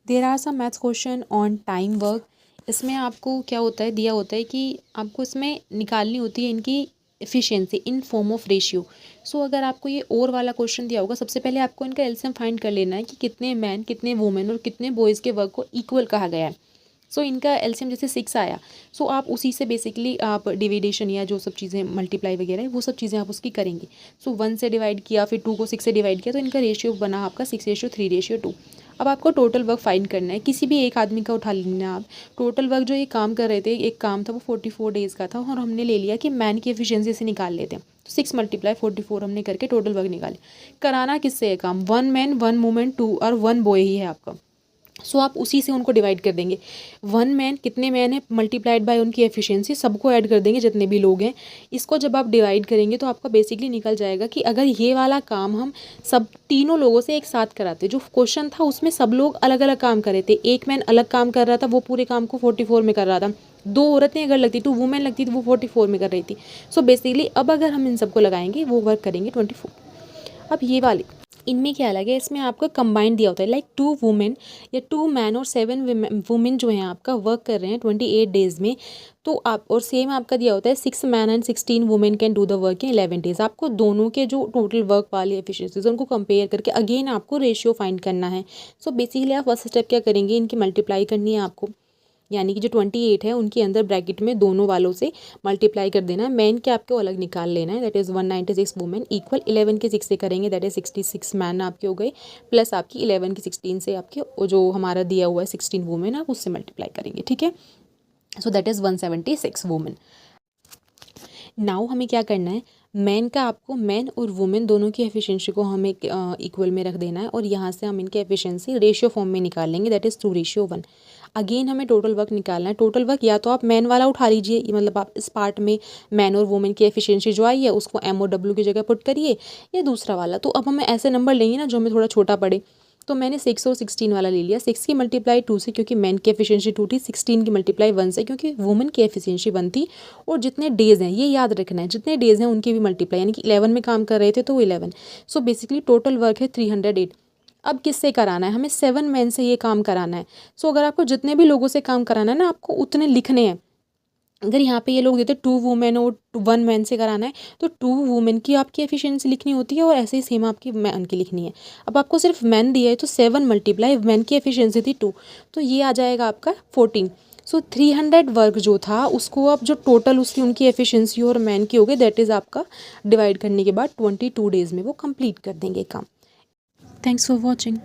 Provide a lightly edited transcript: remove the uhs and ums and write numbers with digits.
There are some maths question on time work. इसमें आपको क्या होता है, दिया होता है कि आपको इसमें निकालनी होती है इनकी efficiency in form of ratio. So अगर आपको ये और वाला क्वेश्चन दिया होगा, सबसे पहले आपको इनका एलसीएम फाइंड कर लेना है कि कितने मैन, कितने वुमेन और कितने बॉयज़ के वर्क को इक्वल कहा गया है। सो इनका एलसीएम जैसे 6 आया, सो आप उसी से बेसिकली आप डिविडेशन या जो सब चीज़ें मल्टीप्लाई वगैरह है वो सब चीज़ें आप उसकी करेंगे। सो 1 से डिवाइड किया, फिर 2 को 6 से डिवाइड किया, तो इनका रेशियो बना आपका 6:3:2। अब आपको टोटल वर्क फाइंड करना है, किसी भी एक आदमी का उठा लेना है आप। टोटल वर्क जो ये काम कर रहे थे, एक काम था वो 44 डेज़ का था, और हमने ले लिया कि मैन की एफिशिएंसी से निकाल लेते हैं। तो 6 × 44 हमने करके टोटल वर्क निकाले। कराना किससे है काम, 1 मैन 1 वुमेन 2 और 1 बॉय ही है आपका। सो आप उसी से उनको डिवाइड कर देंगे। 1 मैन कितने मैन है मल्टीप्लाइड बाय उनकी एफिशिएंसी, सबको ऐड कर देंगे जितने भी लोग हैं। इसको जब आप डिवाइड करेंगे तो आपका बेसिकली निकल जाएगा कि अगर ये वाला काम हम सब तीनों लोगों से एक साथ कराते, जो क्वेश्चन था उसमें सब लोग अलग अलग काम कर रहे थे, एक मैन अलग काम कर रहा था, वो पूरे काम को 44 में कर रहा था। 2 औरतें अगर लगती, 2 वुमेन लगती, तो वो 44 में कर रही थी। सो बेसिकली अब अगर हम इन सबको लगाएंगे वो वर्क करेंगे 24। अब ये वाले इनमें क्या अलग है, इसमें आपको कंबाइंड दिया होता है, लाइक 2 वुमेन या 2 मैन और 7 वुमेन जो हैं आपका वर्क कर रहे हैं 28 डेज़ में। तो आप और सेम आपका दिया होता है 6 man and 16 women can do the work in 11 days. आपको दोनों के जो टोटल वर्क वाली एफिशिएंसीज उनको कंपेयर करके अगेन आपको रेशियो फाइंड करना है। सो बेसिकली आप फर्स्ट स्टेप क्या करेंगे, इनकी मल्टीप्लाई करनी है आपको, यानी कि जो 28 है उनके अंदर ब्रैकेट में दोनों वालों से मल्टीप्लाई कर देना है। मैन के आपको अलग निकाल लेना है, दैट इज़ 196 वुमेन इक्वल 11 के 6 से करेंगे, दैट इज़ 66 मैन आपके हो गए, प्लस आपकी 11 की 16 से आपके जो हमारा दिया हुआ है 16 वुमेन आप उससे मल्टीप्लाई करेंगे, ठीक है। So that is 176 women. Now हमें क्या करना है, मैन का आपको मैन और वुमेन दोनों की एफिशिएंसी को हमें इक्वल में रख देना है, और यहाँ से हम इनके एफिशिएंसी रेशियो फॉर्म में निकाल लेंगे, दैट इज़ 2:1। अगेन हमें टोटल वर्क निकालना है। टोटल वर्क या तो आप मैन वाला उठा लीजिए, मतलब आप इस पार्ट में मैन और वुमेन की एफिशिएंसी जो आई है उसको एम और डब्ल्यू की जगह पुट करिए, या दूसरा वाला। तो अब हमें ऐसे नंबर लेंगे ना जो हमें थोड़ा छोटा पड़े। तो मैंने 6 और 16 वाला ले लिया। 6 की मल्टीप्लाई 2 से क्योंकि मैन की एफिशिएंसी 2 थी, 16 की मल्टीप्लाई 1 से क्योंकि वुमेन की एफिशिएंसी 1 थी, और जितने डेज़ हैं ये याद रखना है, जितने डेज़ हैं उनकी भी मल्टीप्लाई, यानी कि 11 में काम कर रहे थे तो 11। सो बेसिकली टोटल वर्क है 308। अब किससे कराना है, हमें 7 मैन से ये काम कराना है। सो अगर आपको जितने भी लोगों से काम कराना है ना, आपको उतने लिखने हैं। अगर यहाँ पे ये लोग देते 2 वुमेन और 1 मैन से कराना है, तो 2 वुमेन की आपकी एफिशिएंसी लिखनी होती है, और ऐसे ही सेम आपकी मैन की लिखनी है। अब आपको सिर्फ मैन दिया है तो 7 मल्टीप्लाई मैन की एफिशिएंसी थी 2, तो ये आ जाएगा आपका 14। सो 300 वर्क जो था उसको अब जो टोटल उसकी उनकी एफिशिएंसी और मैन की हो गई, दैट इज़ आपका डिवाइड करने के बाद 22 डेज़ में वो कंप्लीट कर देंगे काम। Thanks for watching.